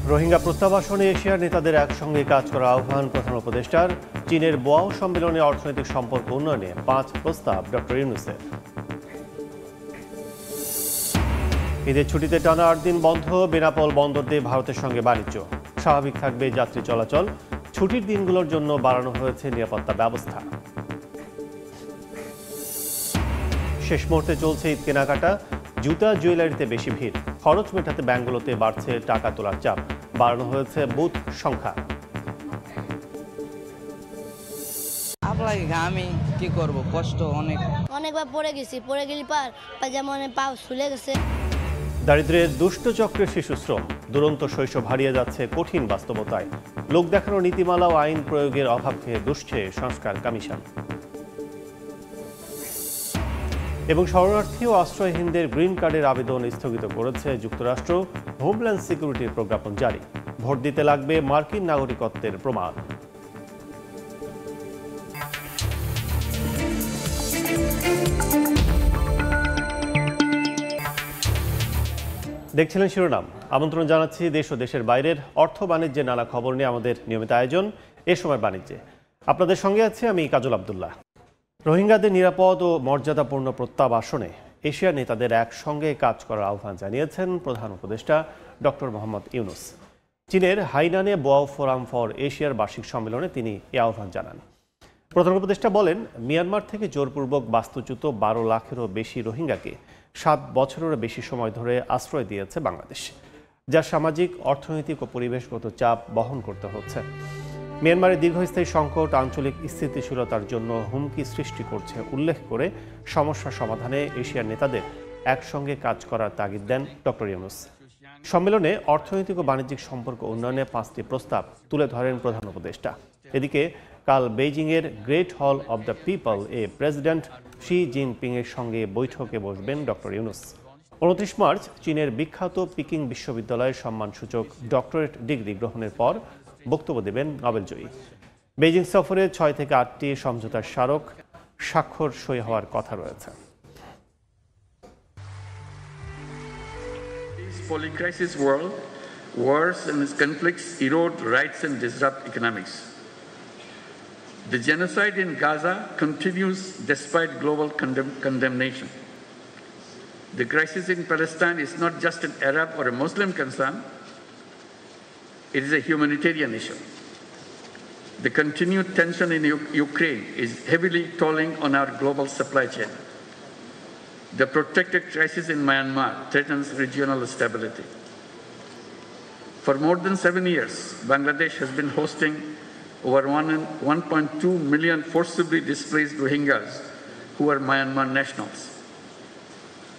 রোহিঙ্গা প্রত্যাবাসনে এশিয়ার নেতাদের একসঙ্গে কাজ করার আহ্বান প্রধান উপদেষ্টার। চীনের বোয়াও সম্মেলনে অর্থনৈতিক সম্পর্ক উন্নয়নে 5 প্রস্তাব ডক্টর ইউনূসের। ঈদের ছুটিতে টানা 8 দিন বন্ধ, বেনাপোল বন্দর দিয়ে ভারতের সঙ্গে বাণিজ্য। স্বাভাবিক থাকবে যাত্রী চলাচল। ছুটির দিনগুলোর জন্য বাড়ানো হয়েছে নিরাপত্তা ব্যবস্থা। শেষ মুহূর্তে চলছে ঈদ কেনাকাটা। জুতা জুয়েলারিতে বেশি ভিড়। খরচ মেটাতে ব্যাংকগুলোতে বাড়ছে টাকা তোলার চাপ। বাড়ানো হয়েছে বুথ সংখ্যা। আমি কি করব, কষ্ট অনেকবার পড়ে গেছি, পড়ে গেলি যেমন পা ফুলে গেছে। দারিদ্র্যের দুষ্ট চক্রের শিশুশ্রম, দুরন্ত শৈশব হারিয়ে যাচ্ছে কঠিন বাস্তবতায়। লোক দেখানো নীতিমালা ও আইন প্রয়োগের অভাবকে দুষছে সংস্কার কমিশন। এবং শরণার্থী ও আশ্রয়হীনদের গ্রিন কার্ডের আবেদন স্থগিত করেছে যুক্তরাষ্ট্র। হোমল্যান্ড সিকিউরিটির প্রজ্ঞাপন জারি। ভোট দিতে লাগবে মার্কিন নাগরিকত্বের প্রমাণ। দেখছিলেন শিরোনাম। আমন্ত্রণ জানাচ্ছি দেশ ও দেশের বাইরের অর্থ বাণিজ্যের নানা খবর নিয়ে আমাদের নিয়মিত আয়োজন এ সময় বাণিজ্যে। আপনাদের সঙ্গে আছি আমি কাজল আব্দুল্লাহ। রোহিঙ্গাদের নিরাপদ ও মর্যাদাপূর্ণ প্রত্যাবাসনে এশিয়ার নেতাদের একসঙ্গে কাজ করার আহ্বান জানিয়েছেন প্রধান উপদেষ্টা ডক্টর মোহাম্মদ ইউনূস। চীনের হাইনানে বোয়াও ফোরাম ফর এশিয়ার বার্ষিক সম্মেলনে তিনি এ আহ্বান জানান। প্রধান উপদেষ্টা বলেন, মিয়ানমার থেকে জোরপূর্বক বাস্তুচ্যুত 12 লাখেরও বেশি রোহিঙ্গাকে 7 বছরেরও বেশি সময় ধরে আশ্রয় দিয়েছে বাংলাদেশ, যা সামাজিক, অর্থনৈতিক ও পরিবেশগত চাপ বহন করতে হচ্ছে। মিয়ানমারের দীর্ঘস্থায়ী সংকট আঞ্চলিক স্থিতিশীলতার জন্য হুমকি সৃষ্টি করছে উল্লেখ করে সমস্যা সমাধানে এশিয়ার নেতাদের একসঙ্গে কাজ করার তাগিদ দেন ডক্টর ইউনূস। সম্মেলনে অর্থনৈতিক ও বাণিজ্যিক সম্পর্ক উন্নয়নে 5টি প্রস্তাব তুলে ধরেন প্রধান উপদেষ্টা। এদিকে কাল বেইজিংয়ের Great Hall of the People president Xi জিনপিংয়ের সঙ্গে বৈঠকে বসবেন ডক্টর ইউনূস। 29 মার্চ চীনের বিখ্যাত পিকিং বিশ্ববিদ্যালয়ের সম্মানসূচক ডক্টরেট ডিগ্রি গ্রহণের পর বক্তব্য দেবেন নোবেলজয়ী। বেইজিং সফরে 6 থেকে 8টি সমঝোতার স্মারক স্বাক্ষর সই হওয়ার কথা রয়েছে। Polycrisis world, wars and conflicts erode rights and disrupt economics. The genocide in Gaza continues despite global condemnation. The crisis in Palestine is not just an Arab or a Muslim concern, it is a humanitarian issue. The continued tension in Ukraine is heavily tolling on our global supply chain. The protracted crisis in Myanmar threatens regional stability. For more than 7 years, Bangladesh has been hosting over 1.2 million forcibly displaced Rohingyas who are Myanmar nationals.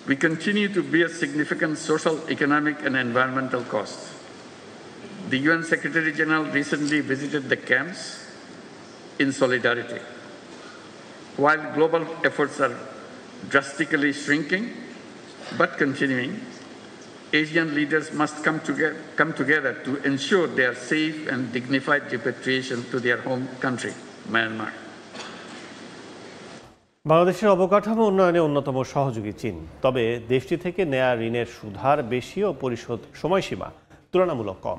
We continue to bear significant social, economic, and environmental costs. The UN Secretary General recently visited the camps in solidarity. While global efforts are drastically shrinking but continuing, Asian leaders must come together to ensure their safe and dignified repatriation to their home country, Myanmar. বাংলাদেশের অবকাঠামো উন্নয়নে অন্যতম সহযোগী চীন। তবে দেশটি থেকে নেয়া ঋণের সুদহার বেশি ও পরিশোধ সময়সীমা তুলনামূলক কম।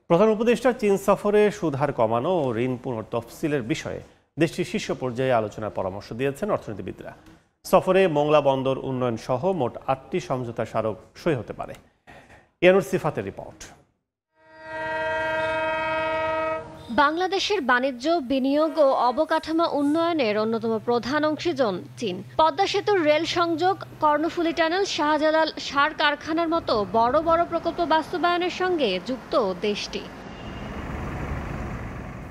প্রধান উপদেষ্টা চীন সফরে সুদহার কমানো ও ঋণ পুনর্তফসিলের বিষয়ে দেশটির শীর্ষ পর্যায়ে আলোচনার পরামর্শ দিয়েছেন অর্থনীতিবিদরা। সফরে মোংলা বন্দর উন্নয়ন সহ মোট 8টি সমঝোতা স্মারক সই হতে পারে। ইয়ানুর সিফাতের রিপোর্ট। বাংলাদেশের বাণিজ্য, বিনিয়োগ ও অবকাঠামো উন্নয়নের অন্যতম প্রধান অংশীজন চীন। পদ্মা সেতুর রেল সংযোগ, কর্ণফুলী টানেল, শাহজালাল সার কারখানার মতো বড় বড় প্রকল্প বাস্তবায়নের সঙ্গে যুক্ত দেশটি।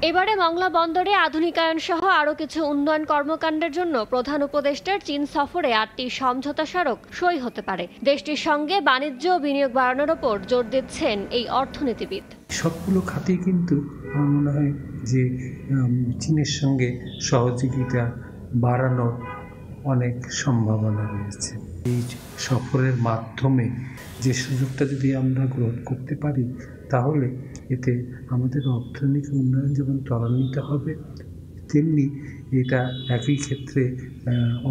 এবারে মংলা বন্দরে আধুনিকায়ন সহ আরও কিছু উন্নয়ন কর্মকাণ্ডের জন্য প্রধান উপদেষ্টার চীন সফরে 8টি সমঝোতা স্মারক সই হতে পারে। দেশটির সঙ্গে বাণিজ্য ও বিনিয়োগ বাড়ানোর ওপর জোর দিচ্ছেন এই অর্থনীতিবিদ। সবগুলো খাতেই কিন্তু আমার মনে হয় যে চীনের সঙ্গে সহযোগিতা বাড়ানোর অনেক সম্ভাবনা রয়েছে। এই সফরের মাধ্যমে যে সুযোগটা যদি আমরা গ্রহণ করতে পারি, তাহলে এতে আমাদের অর্থনৈতিক উন্নয়ন যেমন ত্বরান্বিত হবে, তেমনি এটা একই ক্ষেত্রে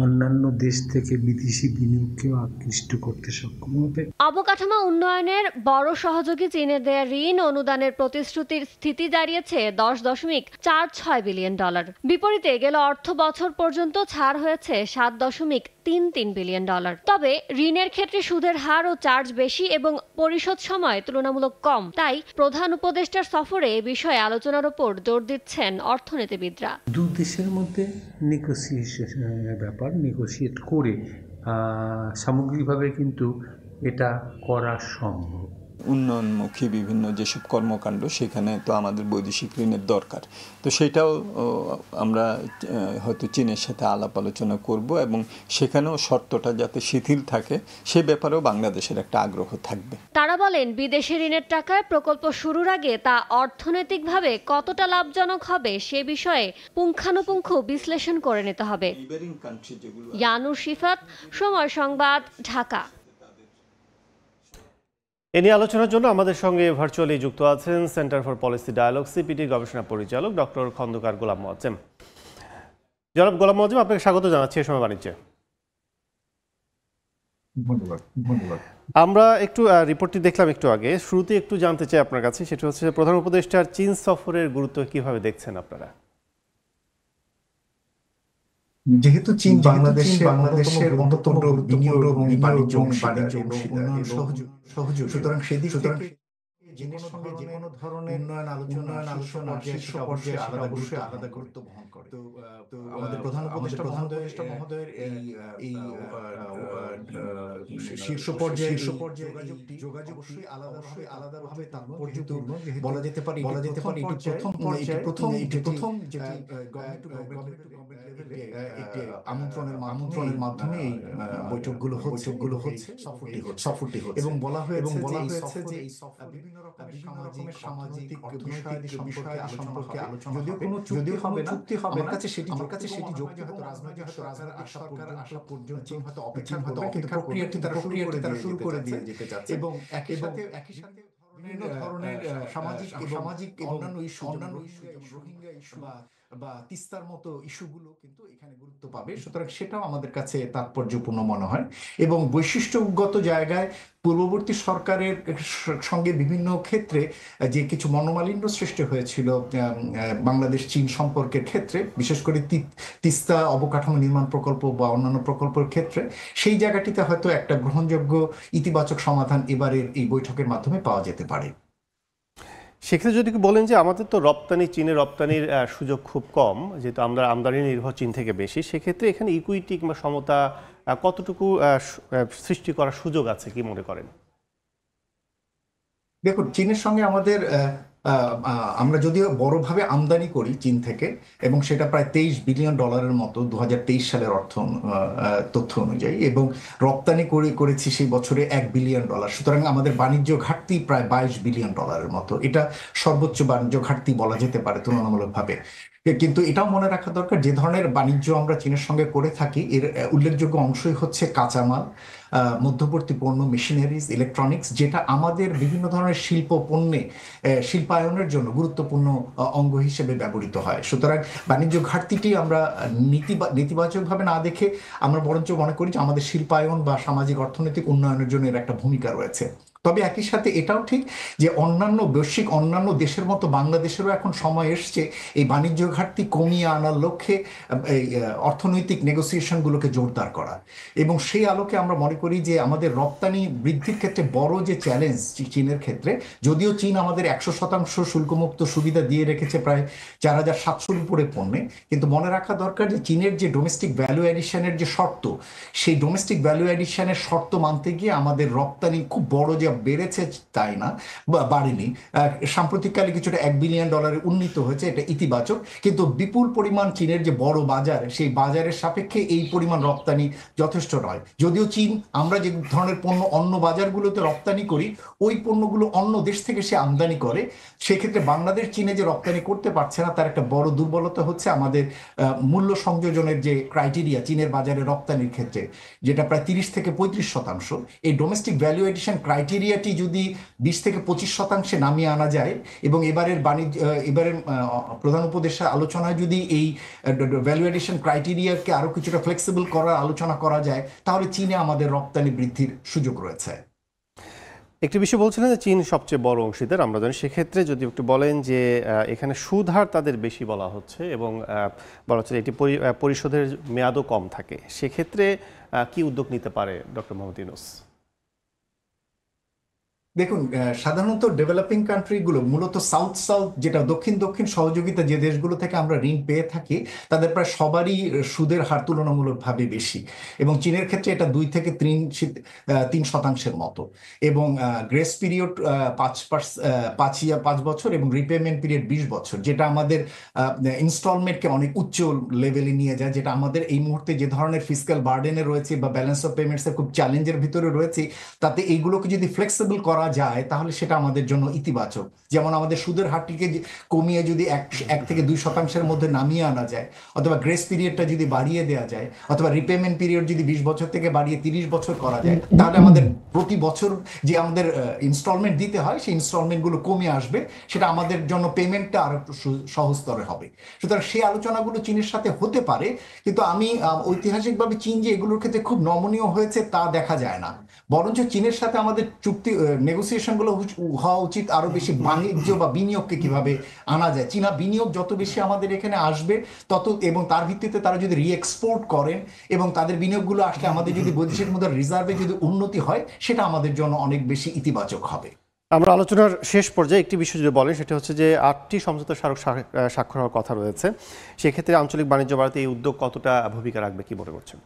অন্যান্য দেশ থেকে বিদেশি বিনিয়োগকেও আকৃষ্ট করতে সক্ষম হবে। অবকাঠামো উন্নয়নের বড় সহযোগী চীনের দেয়া ঋণ অনুদানের প্রতিশ্রুতির স্থিতি দাঁড়িয়েছে $10.46 বিলিয়ন। বিপরীতে গেল অর্থ বছর পর্যন্ত ছাড় হয়েছে $7.33 বিলিয়ন। তবে ঋণের ক্ষেত্রে সুদের হার ও চার্জ বেশি এবং পরিশোধ সময় তুলনামূলক কম, তাই প্রধান উপদেষ্টার সফরে এ বিষয়ে আলোচনার উপর জোর দিচ্ছেন অর্থনীতিবিদরা। দু দেশের মধ্যে নেগোসিয়েশনের ব্যাপার, নেগোসিয়েট করে সামগ্রিকভাবে কিন্তু এটা করা সম্ভব। উন্নয়নমুখী বিভিন্ন যেসব কর্মকাণ্ড সেখানে তো আমাদের বৈদেশিক ঋণের দরকার, তো সেটাও আমরা হয়তো চীনের সাথে আলাপ আলোচনা করব এবং সেখানেও শর্তটা যাতে শিথিল থাকে সে ব্যাপারেও বাংলাদেশের একটা আগ্রহ থাকবে। তারা বলেন, বিদেশি ঋণের টাকায় প্রকল্প শুরুর আগে তা অর্থনৈতিকভাবে কতটা লাভজনক হবে সে বিষয়ে পুঙ্খানুপুঙ্খ বিশ্লেষণ করে নিতে হবে। ইয়ানুর শিফাত, সময় সংবাদ, ঢাকা। এ নিয়ে আলোচনার জন্য আমাদের সঙ্গে ভার্চুয়ালি যুক্ত আছেন সেন্টার ফর পলিসি ডায়ালগ সিপিডির গবেষণা পরিচালক ডক্টর খন্দকার গোলাম মোয়াজ্জেম। জনাব গোলাম মোয়াজ্জেম, আপনাকে স্বাগত জানাচ্ছি এ সময় বাণিজ্যে। ধন্যবাদ। আমরা একটু রিপোর্টটি দেখলাম একটু আগে, শুরুতে একটু জানতে চাই আপনার কাছে, সেটা হচ্ছে প্রধান উপদেষ্টার চীন সফরের গুরুত্ব কিভাবে দেখছেন আপনারা? যেহেতু চীন বাংলাদেশের অন্যতম বিনিয়োগ এবং বাণিজ্য উন্নয়ন সহযোগী, সুতরাং সেদিক থেকে চীনের সঙ্গে যে কোনো ধরনের উন্নয়ন আলোচনা শীর্ষ পর্যায়ে অবশ্যই আলাদা গুরুত্ব বহন করে। তো আমাদের প্রধান উপদেষ্টা মহোদয়ের এই শীর্ষ পর্যায়ে যোগাযোগটি আলাদাভাবে তাৎপর্যপূর্ণ। বলা যেতে পারে প্রথম যেটি একটি আমন্ত্রণের মাধ্যমে এই বৈঠকগুলো হচ্ছে, সফরটি হচ্ছে এবং বলা হয়েছে যে এই সফরে বিভিন্ন রকমের সামাজিক অর্থনৈতিক সম্পর্কে আলোচনা যদিও কোনো চুক্তি হবে না। আমার কাছে সেটি যৌক্তিক, হয়তো রাজনৈতিক সরকার আসা পর্যন্ত চীন হয়তো অপেক্ষা করবে, কিন্তু প্রক্রিয়াটি তারা শুরু করে দিয়ে যেতে চাচ্ছে এবং একই সাথে বিভিন্ন ধরনের সামাজিক এবং অন্যান্য ইস্যু, রোহিঙ্গা ইস্যু বা তিস্তার মতো ইস্যুগুলো কিন্তু এখানে গুরুত্ব পাবে। সুতরাং সেটাও আমাদের কাছে তাৎপর্যপূর্ণ মনে হয় এবং বৈশিষ্ট্যগত জায়গায় পূর্ববর্তী সরকারের সঙ্গে বিভিন্ন ক্ষেত্রে যে কিছু মনোমালিন্য সৃষ্টি হয়েছিল বাংলাদেশ চীন সম্পর্কের ক্ষেত্রে, বিশেষ করে তিস্তা অবকাঠামো নির্মাণ প্রকল্প বা অন্যান্য প্রকল্পের ক্ষেত্রে, সেই জায়গাটিতে হয়তো একটা গ্রহণযোগ্য ইতিবাচক সমাধান এবারের এই বৈঠকের মাধ্যমে পাওয়া যেতে পারে। সেক্ষেত্রে যদি বলেন যে আমাদের তো চীনের রপ্তানির সুযোগ খুব কম, যেহেতু আমরা আমদানি নির্ভর চীন থেকে বেশি, সেক্ষেত্রে এখানে ইকুইটি কিংবা সমতা কতটুকু সৃষ্টি করার সুযোগ আছে কি মনে করেন? দেখুন, চীনের সঙ্গে আমাদের আমরা যদিও বড়ভাবে আমদানি করি চীন থেকে, এবং সেটা প্রায় $23 বিলিয়ন মতো 2023 সালের তথ্য অনুযায়ী, এবং রপ্তানি করেছি সেই বছরে $1 বিলিয়ন। সুতরাং আমাদের বাণিজ্য ঘাটতি প্রায় $22 বিলিয়ন মতো। এটা সর্বোচ্চ বাণিজ্য ঘাটতি বলা যেতে পারে তুলনামূলকভাবে। কিন্তু এটাও মনে রাখা দরকার, যে ধরনের বাণিজ্য আমরা চীনের সঙ্গে করে থাকি এর উল্লেখযোগ্য অংশই হচ্ছে কাঁচামাল, মধ্যবর্তী পণ্য, মেশিনারিজ, ইলেকট্রনিক্স, যেটা আমাদের বিভিন্ন ধরনের শিল্প পণ্যে শিল্পায়নের জন্য গুরুত্বপূর্ণ অঙ্গ হিসেবে ব্যবহৃত হয়। সুতরাং বাণিজ্য ঘাটতিটি আমরা নেতিবাচকভাবে না দেখে আমরা বরঞ্চ মনে করি যে আমাদের শিল্পায়ন বা সামাজিক অর্থনৈতিক উন্নয়নের জন্য এর একটা ভূমিকা রয়েছে। তবে একই সাথে এটাও ঠিক যে অন্যান্য দেশের মতো বাংলাদেশেরও এখন সময় এসছে এই বাণিজ্য ঘাটতি কমিয়ে আনার লক্ষ্যে এই অর্থনৈতিক নেগোসিয়েশনগুলোকে জোরদার করা। এবং সেই আলোকে আমরা মনে করি যে আমাদের রপ্তানি বৃদ্ধির ক্ষেত্রে বড় যে চ্যালেঞ্জ চীনের ক্ষেত্রে, যদিও চীন আমাদের 100% শুল্কমুক্ত সুবিধা দিয়ে রেখেছে প্রায় 4700-র উপরে পণ্যে, কিন্তু মনে রাখা দরকার যে চীনের যে ডোমেস্টিক ভ্যালু অ্যাডিশনের যে শর্ত, সেই ডোমেস্টিক ভ্যালু অ্যাডিশনের শর্ত মানতে গিয়ে আমাদের রপ্তানি খুব বড় যে বেড়েছে তাই না, বাড়েনি। সাম্প্রতিককালে কিছুটা $1 বিলিয়ন উন্নীত হয়েছে, এটা ইতিবাচক, কিন্তু বিপুল পরিমাণ চীনের যে বড় বাজার, সেই বাজারের সাপেক্ষে এই পরিমাণ রপ্তানি যথেষ্ট নয়। যদিও চীন, আমরা যে ধরনের পণ্য অন্য বাজারগুলোতে রপ্তানি করি, ওই পণ্যগুলো অন্য দেশ থেকে সে আমদানি করে, সেক্ষেত্রে বাংলাদেশ চীনে যে রপ্তানি করতে পারছে না, তার একটা বড় দুর্বলতা হচ্ছে আমাদের মূল্য সংযোজনের যে ক্রাইটেরিয়া চীনের বাজারে রপ্তানির ক্ষেত্রে, যেটা প্রায় 30 থেকে 35%। এই ডোমেস্টিক ভ্যালু এডিশন ক্রাইটেরিয়া ক্রাইটেরিয়াটি যদি 20 থেকে 25% নামিয়ে আনা যায় এবং এবারের প্রধান উপদেষ্টা আলোচনায় যদি এই ভ্যালু এডিশন ক্রাইটেরিয়াকে আরো কিছুটা ফ্লেক্সিবল করার আলোচনা করা যায়, তাহলে চীনে আমাদের রপ্তানি বৃদ্ধির সুযোগ রয়েছে। একটি বিষয় বলছিলেন যে চীন সবচেয়ে বড় অংশীদার আমরা জানি, সেক্ষেত্রে যদি একটু বলেন যে এখানে সুদ হার তাদের বেশি বলা হচ্ছে এবং বলা হচ্ছে এটি পরিশোধের মেয়াদও কম থাকে, সেক্ষেত্রে কি উদ্যোগ নিতে পারে ডক্টর মোহাম্মদ ইউনূস? দেখুন, সাধারণত ডেভেলপিং কান্ট্রিগুলো মূলত সাউথ সাউথ, যেটা দক্ষিণ দক্ষিণ সহযোগিতা যে দেশগুলো থেকে আমরা ঋণ পেয়ে থাকি, তাদের প্রায় সবারই সুদের হার তুলনামূলকভাবে বেশি এবং চীনের ক্ষেত্রে এটা 2 থেকে 3% মতো এবং গ্রেস পিরিয়ড 5 বছর এবং রিপেমেন্ট পিরিয়ড 20 বছর, যেটা আমাদের ইনস্টলমেন্টকে অনেক উচ্চ লেভেলে নিয়ে যায়, যেটা আমাদের এই মুহূর্তে যে ধরনের ফিসক্যাল বার্ডেনে রয়েছে বা ব্যালেন্স অফ পেমেন্টসের খুব চ্যালেঞ্জের ভিতরে রয়েছে, তাতে এইগুলোকে যদি ফ্লেক্সিবল করা যায় তাহলে সেটা আমাদের জন্য ইতিবাচক। যেমন আমাদের সুদের হারটিকে কমিয়ে যদি 1 থেকে 2% মধ্যে নামিয়ে আনা যায়, অথবা গ্রেস পিরিয়ডটা যদি বাড়িয়ে দেওয়া যায়, অথবা রিপেমেন্ট পিরিয়ড যদি 20 বছর থেকে বাড়িয়ে 30 বছর করা যায়, তাহলে আমাদের প্রতি বছর যে আমাদের ইনস্টলমেন্ট দিতে হয় সেই ইনস্টলমেন্টগুলো কমে আসবে, সেটা আমাদের জন্য পেমেন্টটা আরো সহজতরে হবে। সুতরাং সেই আলোচনাগুলো চীনের সাথে হতে পারে, কিন্তু আমি ঐতিহাসিকভাবে চীন যে এগুলোর ক্ষেত্রে খুব নমনীয় হয়েছে তা দেখা যায় না। বরঞ্চ চীনের সাথে আমাদের চুক্তি নেগোসিয়েশনগুলো হওয়া উচিত আরো বেশি বাণিজ্য বা বিনিয়োগকে কিভাবে আনা যায়। চীনা বিনিয়োগ যত বেশি আমাদের এখানে আসবে তত, এবং তার ভিত্তিতে তারা যদি রিএক্সপোর্ট করেন এবং তাদের বিনিয়োগগুলো আসলে আমাদের যদি বৈদেশিক মুদ্রার রিজার্ভে যদি উন্নতি হয়, সেটা আমাদের জন্য অনেক বেশি ইতিবাচক হবে। আমরা আলোচনার শেষ পর্যায়ে একটি বিষয় যদি বলেন, সেটা হচ্ছে যে 8টি সমঝোতা স্মারক স্বাক্ষর হওয়ার কথা রয়েছে, সেক্ষেত্রে আঞ্চলিক বাণিজ্য বাড়াতে এই উদ্যোগ কতটা ভূমিকা রাখবে, কি মনে করছেন?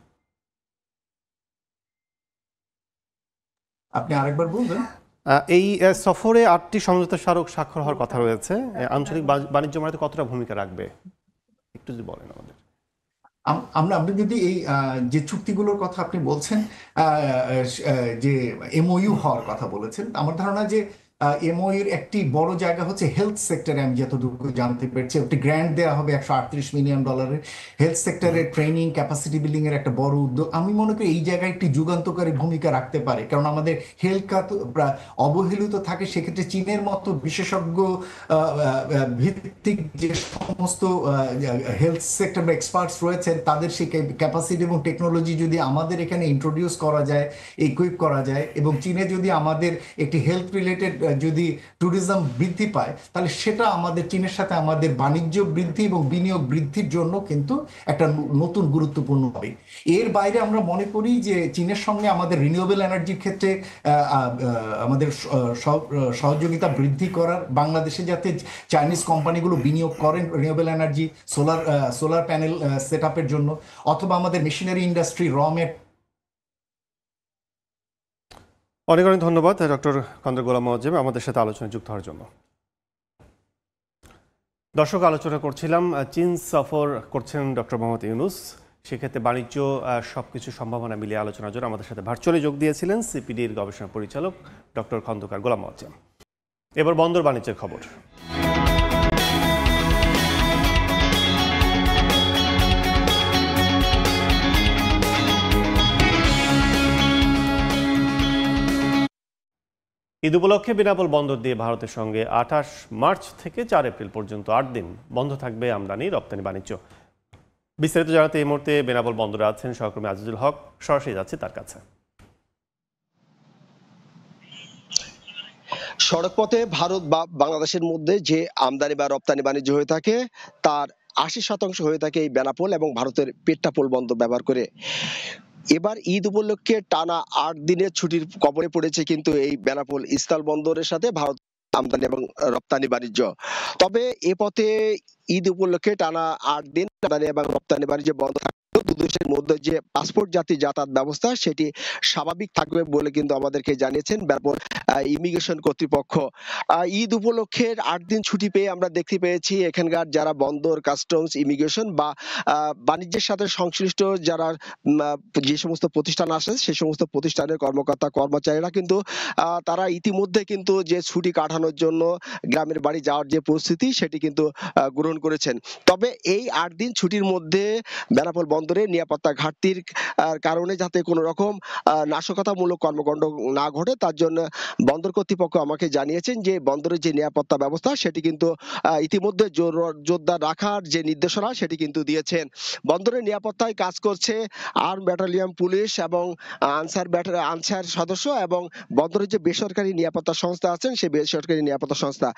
আপনি আরেকবার বলবেন? এই সফরে 8টি সমঝোতা স্মারক স্বাক্ষর হওয়ার কথা রয়েছে, আঞ্চলিক বাণিজ্য বাড়াতে কতটা ভূমিকা রাখবে একটু যদি বলেন আমাদের। আপনি যদি এই যে চুক্তিগুলোর কথা আপনি বলছেন, যে এমওইউ হওয়ার কথা বলেছেন, আমার ধারণা যে এমওইউর একটি বড় জায়গা হচ্ছে হেলথ সেক্টরে। আমি যতটুকু জানতে পেরেছি একটি গ্র্যান্ট দেওয়া হবে $138 মিলিয়ন। হেলথ সেক্টরে ট্রেনিং ক্যাপাসিটি বিল্ডিং এর একটা বড় উদ্যোগ। আমি মনে করি এই জায়গায় একটি যুগান্তকারী ভূমিকা রাখতে পারে, কারণ আমাদের হেলথ খাত অবহেলিত থাকে। সেক্ষেত্রে চীনের মতো বিশেষজ্ঞ ভিত্তিক যে সমস্ত হেলথ সেক্টর বা এক্সপার্টস রয়েছেন, তাদের সেই ক্যাপাসিটি এবং টেকনোলজি যদি আমাদের এখানে ইন্ট্রোডিউস করা যায়, ইকুইপ করা যায়, এবং চীনে যদি আমাদের একটি হেলথ রিলেটেড যদি ট্যুরিজম বৃদ্ধি পায়, তাহলে সেটা আমাদের চীনের সাথে আমাদের বাণিজ্য বৃদ্ধি এবং বিনিয়োগ বৃদ্ধির জন্য কিন্তু একটা নতুন গুরুত্বপূর্ণ হবে। এর বাইরে আমরা মনে করি যে চীনের সঙ্গে আমাদের রিনিউয়েবল এনার্জির ক্ষেত্রে আমাদের সহযোগিতা বৃদ্ধি করার, বাংলাদেশে যাতে চাইনিজ কোম্পানিগুলো বিনিয়োগ করেন renewable energy solar panel set আপের জন্য, অথবা আমাদের মেশিনারি ইন্ডাস্ট্রি অনেক অনেক ধন্যবাদ ডক্টর খন্দকার গোলাম মোয়াজ্জেম আমাদের সাথে আলোচনায় যুক্ত হওয়ার জন্য। দর্শক, আলোচনা করছিলাম চীন সফর করছেন ডক্টর মোহাম্মদ ইউনূস, সেক্ষেত্রে বাণিজ্য সবকিছু সম্ভাবনা মিলিয়ে আলোচনার জন্য আমাদের সাথে ভার্চুয়ালি যোগ দিয়েছিলেন সিপিডির গবেষণা পরিচালক ডক্টর খন্দকার গোলাম মোয়াজ্জেম। এবার বন্দর বাণিজ্যের খবর। ঈদ উপলক্ষে বেনাপোল বন্দর দিয়ে ভারতের সঙ্গে 28 মার্চ থেকে 4 এপ্রিল পর্যন্ত 8 দিন বন্ধ থাকবে আমদানি রপ্তানি বাণিজ্য। বিস্তারিত জানাতে এই মুহূর্তে বেনাপোল বন্দরে আছেন সহকর্মী আজিজুল হক, সরাসরি যাচ্ছে তার কাছে। সড়কপথে ভারত বা বাংলাদেশের মধ্যে যে আমদানি বা রপ্তানি বাণিজ্য হয়ে থাকে তার 80% হয়ে থাকে এই বেনাপোল এবং ভারতের পেট্টাপোল বন্দর ব্যবহার করে। এবার ঈদ উপলক্ষে টানা 8 দিনের ছুটির কবলে পড়েছে কিন্তু এই বেনাপোল স্থল বন্দরের সাথে ভারত আমদানি এবং রপ্তানি বাণিজ্য। তবে এ পথে ঈদ উপলক্ষে টানা 8 দিন আমদানি এবং রপ্তানি বাণিজ্য বন্ধ থাকবে। দুদেশের মধ্যে যে পাসপোর্ট জাতি যাতায়াত ব্যবস্থা সেটি স্বাভাবিক থাকবে বলে কিন্তু আমাদেরকে জানিয়েছেন বেনাপোল ইমিগ্রেশন কর্তৃপক্ষ। ঈদ উপলক্ষে 8 দিন ছুটি পেয়ে আমরা দেখতে পেয়েছি এখানকার যারা বন্দর কাস্টমস ইমিগ্রেশন বা বাণিজ্যের সাথে সংশ্লিষ্ট যারা যে সমস্ত প্রতিষ্ঠান আছে সেই সমস্ত প্রতিষ্ঠানের কর্মকর্তা কর্মচারীরা কিন্তু তারা ইতিমধ্যে কিন্তু যে ছুটি কাটানোর জন্য গ্রামের বাড়ি যাওয়ার যে পরিস্থিতি সেটি কিন্তু গ্রহণ করেছেন। তবে এই 8 দিন ছুটির মধ্যে বেনাপোল বন্দরে বন্দরে নিরাপত্তা ঘাটতির কারণে যাতে কোনো রকম নাশকতামূলক কর্মকাণ্ড না ঘটে তার জন্য বন্দর কর্তৃপক্ষ আমাকে জানিয়েছেন যে বন্দরের যে নিরাপত্তা ব্যবস্থা সেটি কিন্তু ইতিমধ্যে জোরদার রাখার যে নির্দেশনা সেটি কিন্তু দিয়েছেন। বন্দরের নিরাপত্তায় কাজ করছে আর্ম ব্যাটালিয়ন পুলিশ এবং আনসার সদস্য এবং বন্দরের যে বেসরকারি নিরাপত্তা সংস্থা আছেন সেই বেসরকারি নিরাপত্তা সংস্থা।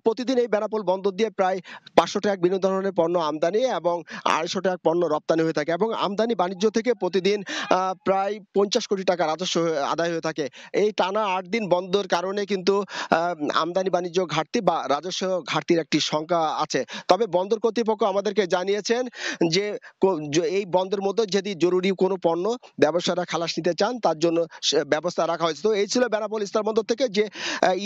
প্রতিদিন এই বেনাপোল বন্দর দিয়ে প্রায় 500 ট্রাক বিভিন্ন ধরনের পণ্য আমদানি এবং 250 ট্রাক পণ্য রপ্তানি হয়ে থাকে এবং আমদানি বাণিজ্য থেকে প্রতিদিন প্রায় 50 কোটি টাকা রাজস্ব আদায় হয়ে থাকে। এই টানা 8 দিন বন্ধের কারণে কিন্তু আমদানি বাণিজ্য ঘাটতি বা রাজস্ব ঘাটতির একটি সংখ্যা আছে। তবে বন্দর কর্তৃপক্ষ আমাদেরকে জানিয়েছেন যে এই বন্দরের মধ্যে যদি জরুরি কোনো পণ্য ব্যবসায়ীরা খালাস নিতে চান তার জন্য ব্যবস্থা রাখা হয়েছে। তো এই ছিল বেনাপোল স্থল বন্দর থেকে যে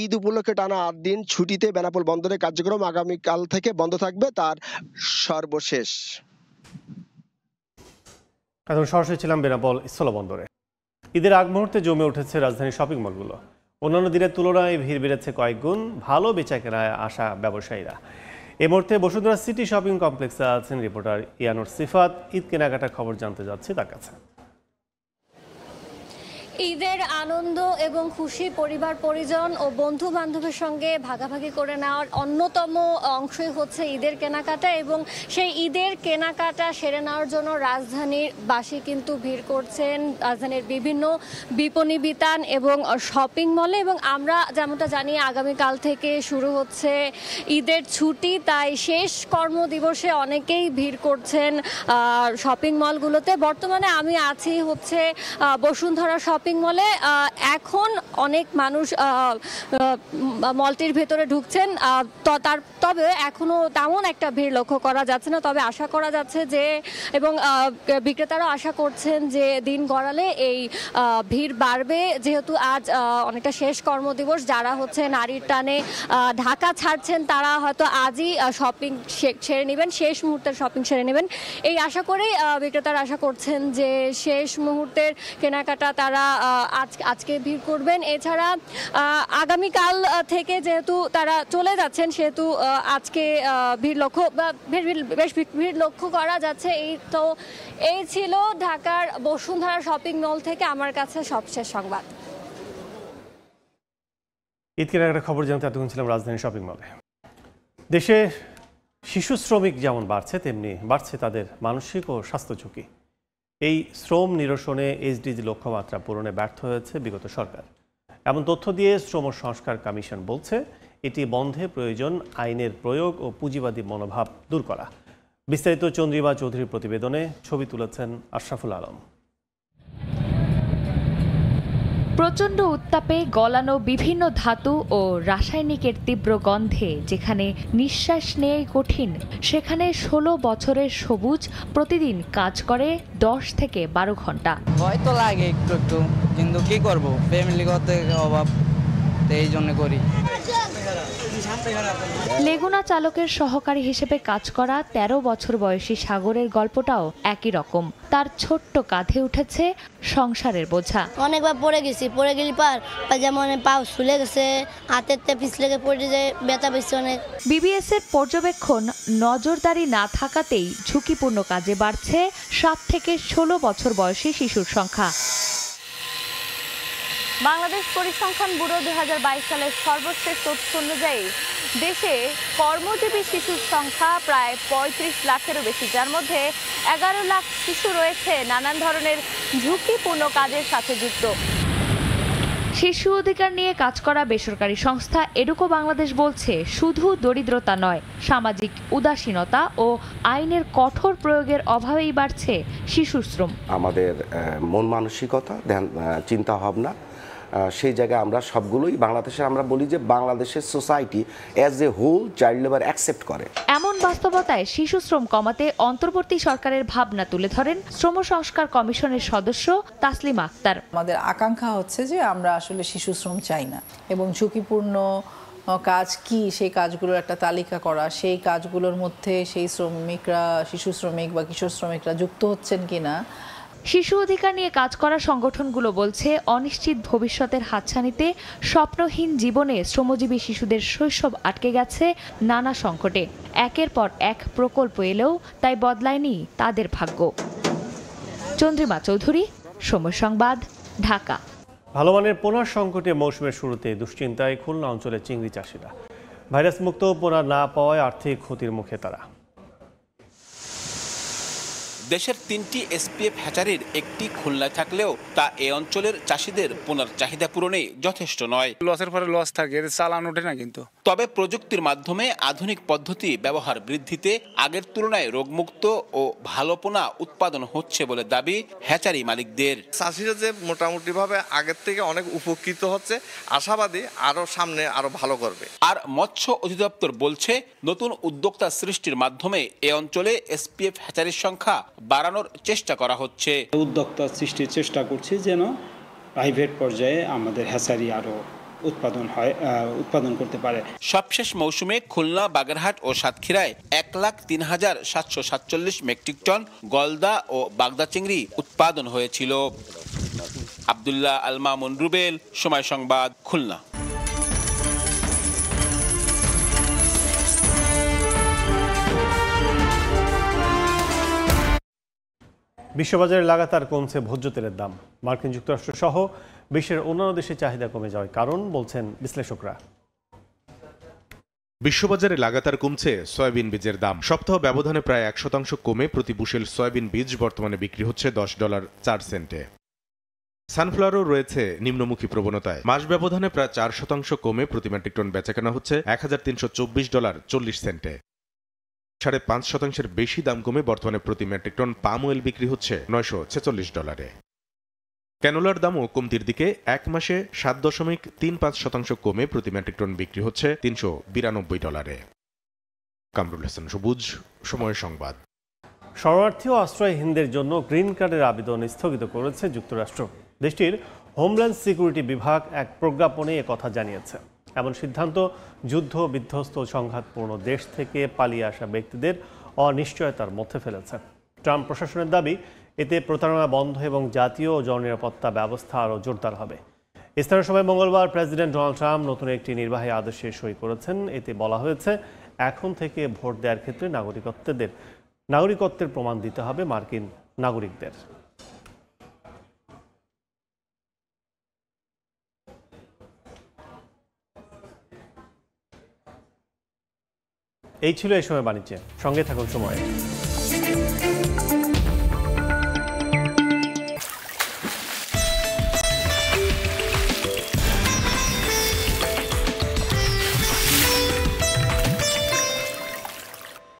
ঈদ উপলক্ষে টানা 8 দিন ছুটিতে বেনাপোল বন্দরের কার্যক্রম আগামীকাল থেকে বন্ধ থাকবে তার সর্বশেষ। এখন সরাসরি ছিলাম বেনাপোল স্থলবন্দরে। ঈদের আগ মুহূর্তে জমে উঠেছে রাজধানীর শপিং মলগুলো। অন্যান্য দিনের তুলনায় ভিড় বেড়েছে কয়েক গুণ। ভালো বেচাকেনায় আসা ব্যবসায়ীরা। এই মুহূর্তে বসুন্ধরা সিটি শপিং কমপ্লেক্সে আছেন রিপোর্টার ইয়ানুর সিফাত। ঈদ কেনাকাটার খবর জানতে যাচ্ছি তার কাছে। ঈদের আনন্দ এবং খুশি পরিবার পরিজন ও বন্ধু বান্ধবের সঙ্গে ভাগাভাগি করে নেওয়ার অন্যতম অংশই হচ্ছে ঈদের কেনাকাটা এবং সেই ঈদের কেনাকাটা সেরে নেওয়ার জন্য রাজধানীর বাসী কিন্তু ভিড় করছেন রাজধানীর বিভিন্ন বিপণী বিতান এবং শপিং মলে। এবং আমরা যেমনটা জানি আগামীকাল থেকে শুরু হচ্ছে ঈদের ছুটি, তাই শেষ কর্মদিবসে অনেকেই ভিড় করছেন শপিং মলগুলোতে। বর্তমানে আমি আছি হচ্ছে বসুন্ধরা শপিং মলে। এখন অনেক মানুষ মলটির ভেতরে ঢুকছেন, তবে এখনো তেমন একটা ভিড় লক্ষ্য করা যাচ্ছে না। তবে আশা করা যাচ্ছে যে এবং বিক্রেতারাও আশা করছেন যে দিন গড়ালে এই ভিড় বাড়বে, যেহেতু আজ অনেকটা শেষ কর্মদিবস। যারা হচ্ছে নারীর টানে ঢাকা ছাড়ছেন তারা হয়তো আজই শপিং সেরে নেবেন, শেষ মুহূর্তের শপিং সেরে নেবেন এই আশা করেই বিক্রেতারা আশা করছেন যে শেষ মুহূর্তের কেনাকাটা তারা আজকে ভিড় করবেন। এছাড়া আগামীকাল থেকে যেহেতু তারা চলে যাচ্ছেন সেহেতু আজকে ভিড় লক্ষ্য করা যাচ্ছে। এই ছিল ঢাকার বসুন্ধরা শপিং মল থেকে আমার কাছে সবশেষ সংবাদ। ঈদ কেনাকাটার খবর জানতে এতক্ষণ ছিলাম রাজধানী শপিং মলে। দেশে শিশু শ্রমিক যেমন বাড়ছে তেমনি বাড়ছে তাদের মানসিক ও স্বাস্থ্য ঝুঁকি। এই শ্রম নিরসনে এইচডিজি লক্ষ্যমাত্রা পূরণে ব্যর্থ হয়েছে বিগত সরকার। এমন তথ্য দিয়ে শ্রম সংস্কার কমিশন বলছে এটি বন্ধে প্রয়োজন আইনের প্রয়োগ ও পুঁজিবাদী মনোভাব দূর করা। বিস্তারিত চন্দ্রিমা চৌধুরীর প্রতিবেদনে, ছবি তুলেছেন আশরাফুল আলম। প্রচণ্ড উত্তাপে গলানো বিভিন্ন ধাতু ও রাসায়নিকের তীব্র গন্ধে যেখানে নিঃশ্বাস নেয়াই কঠিন, সেখানে 16 বছরের সবুজ প্রতিদিন কাজ করে 10 থেকে 12 ঘন্টা। ভয় তো লাগে একটু একটু, কিন্তু কি করব, ফ্যামিলিগত অভাব, এই জন্য করি। লেগুনা চালকের সহকারী হিসেবে কাজ করা 13 বছর বয়সী সাগরের গল্পটাও একই রকম। তার ছোট্ট কাঁধে উঠেছে সংসারের বোঝা। অনেকবার পড়ে গেলে যেমন পা ফুলে গেছে, হাতের পিছলে পড়ে যায়, ব্যথা পেয়েছে অনেক। বিবিএস এর পর্যবেক্ষণ, নজরদারি না থাকাতেই ঝুঁকিপূর্ণ কাজে বাড়ছে 7 থেকে 16 বছর বয়সী শিশুর সংখ্যা। বাংলাদেশ পরিসংখ্যান ব্যুরো 2022 সালের সর্বশেষ তথ্য অনুযায়ী দেশে কর্মজীবী শিশুর সংখ্যা প্রায় 35 লাখেরও বেশি, যার মধ্যে 11 লাখ শিশু রয়েছে নানান ধরনের ঝুঁকিপূর্ণ কাজের সাথে যুক্ত। শিশু অধিকার নিয়ে কাজ করা বেসরকারি সংস্থা এডুকো বাংলাদেশ বলছে, শুধু দরিদ্রতা নয়, সামাজিক উদাসীনতা ও আইনের কঠোর প্রয়োগের অভাবেই বাড়ছে শিশু শ্রম। আমাদের মন মানসিকতা, চিন্তা ভাবনা, সেই জায়গায় আমরা সবগুলোই বাংলাদেশে আমরা বলি যে বাংলাদেশের society as a whole child labour accept করে। এমন বাস্তবতায় শিশু শ্রম কমাতে অন্তর্বর্তী সরকারের ভাবনা তুলে ধরেন শ্রম সংস্কার কমিশনের সদস্য তাসলিমা আক্তার। আমাদের আকাঙ্ক্ষা হচ্ছে যে আমরা আসলে শিশু শ্রম চাই না এবং ঝুঁকিপূর্ণ কাজ কি সেই কাজগুলোর একটা তালিকা করা, সেই কাজগুলোর মধ্যে সেই শ্রমিকরা, শিশু শ্রমিক বা কিশোর শ্রমিকরা যুক্ত হচ্ছেন কিনা। শিশু অধিকার নিয়ে কাজ করা সংগঠনগুলো বলছে, অনিশ্চিত ভবিষ্যতের হাতছানিতে স্বপ্নহীন জীবনে শ্রমজীবী শিশুদের শৈশব আটকে গেছে নানা সংকটে। একের পর এক প্রকল্প এলেও তাই বদলায়নি তাদের ভাগ্য। চন্দ্রিমা চৌধুরী, সময় সংবাদ, ঢাকা। ভালো মানের পোনার সংকটে মৌসুমের শুরুতে দুশ্চিন্তায় খুলনা অঞ্চলের চিংড়ি চাষিরা। ভাইরাস মুক্ত পোনা না পাওয়ায় আর্থিক ক্ষতির মুখে তারা। দেশের 3টি এসপিএফ হ্যাচারির একটি খুলনায় থাকলেও তা এ অঞ্চলের চাষিদের পোনার চাহিদা পূরণে যথেষ্ট নয়। লসের পরে লস থাকে, চালান ওঠে না কিন্তু। তবে প্রযুক্তির মাধ্যমে আধুনিক পদ্ধতি ব্যবহার বৃদ্ধিতে আগের তুলনায় রোগমুক্ত ও ভালো পোনা উৎপাদন হচ্ছে বলে দাবি হ্যাচারি মালিকদের। চাষিরা যে মোটামুটি ভাবে আগের থেকে অনেক উপকৃত হচ্ছে, আশাবাদী আরো সামনে আরো ভালো করবে। আর মৎস্য অধিদপ্তর বলছে নতুন উদ্যোক্তা সৃষ্টির মাধ্যমে এ অঞ্চলে এসপিএফ হ্যাচারির সংখ্যা বাড়ানোর চেষ্টা করা হচ্ছে। উদ্যোক্তা সৃষ্টির চেষ্টা করছি যেন প্রাইভেট পর্যায়ে আমাদের হ্যাচারি আরো উৎপাদন করতে পারে। সবশেষ মৌসুমে খুলনা, বাগেরহাট ও সাতক্ষীরায় 1,03,747 মেট্রিক টন গলদা ও বাগদা চিংড়ি উৎপাদন হয়েছিল। আব্দুল্লাহ আল মামুন রুবেল, সময় সংবাদ, খুলনা। বিশ্ববাজারে লাগাতার কমছে ভোজ্য তেলের দাম। মার্কিন যুক্তরাষ্ট্র সহ বিশ্বের অন্যান্য দেশে চাহিদা কমে যাওয়ার কারণ বলছেন বিশ্লেষকরা। বিশ্ববাজারে লাগাতার কমছে সয়াবিন বীজের দাম। সপ্তাহ ব্যবধানে প্রায় 1% কমে প্রতি বুশেল সয়াবিন বীজ বর্তমানে বিক্রি হচ্ছে $10.04। সানফ্লাওয়ারও রয়েছে নিম্নমুখী প্রবণতায়। মাস ব্যবধানে প্রায় 4% কমে প্রতি মেট্রিক টন বেচাকেনা হচ্ছে $1,324.40। 5.5% বেশি দাম কমে বর্তমানে প্রতি মেট্রিক টন পাম অয়েল বিক্রি হচ্ছে $946। ক্যানোলার দামও কমতির দিকে। এক মাসে 7.35% কমে প্রতি মেট্রিক টন বিক্রি হচ্ছে $392। কামরুল হাসান সবুজ, সময় সংবাদ। শরণার্থী ও আশ্রয়হীনদের জন্য গ্রিন কার্ডের আবেদন স্থগিত করেছে যুক্তরাষ্ট্র। দেশটির হোমল্যান্ড সিকিউরিটি বিভাগ এক প্রজ্ঞাপনে একথা জানিয়েছে। এমন সিদ্ধান্ত যুদ্ধ বিধ্বস্ত সংঘাতপূর্ণ দেশ থেকে পালিয়ে আসা ব্যক্তিদের অনিশ্চয়তার মধ্যে ফেলেছে। ট্রাম্প প্রশাসনের দাবি, এতে প্রতারণা বন্ধ এবং জাতীয় ও জননিরাপত্তা ব্যবস্থা আরও জোরদার হবে। স্থানীয় সময় মঙ্গলবার প্রেসিডেন্ট ডোনাল্ড ট্রাম্প নতুন একটি নির্বাহী আদেশে সই করেছেন। এতে বলা হয়েছে, এখন থেকে ভোট দেওয়ার ক্ষেত্রে নাগরিকত্বের প্রমাণ দিতে হবে মার্কিন নাগরিকদের। এই ছিল এই সময় বাণিজ্যে। সঙ্গে থাকুন সময়ে।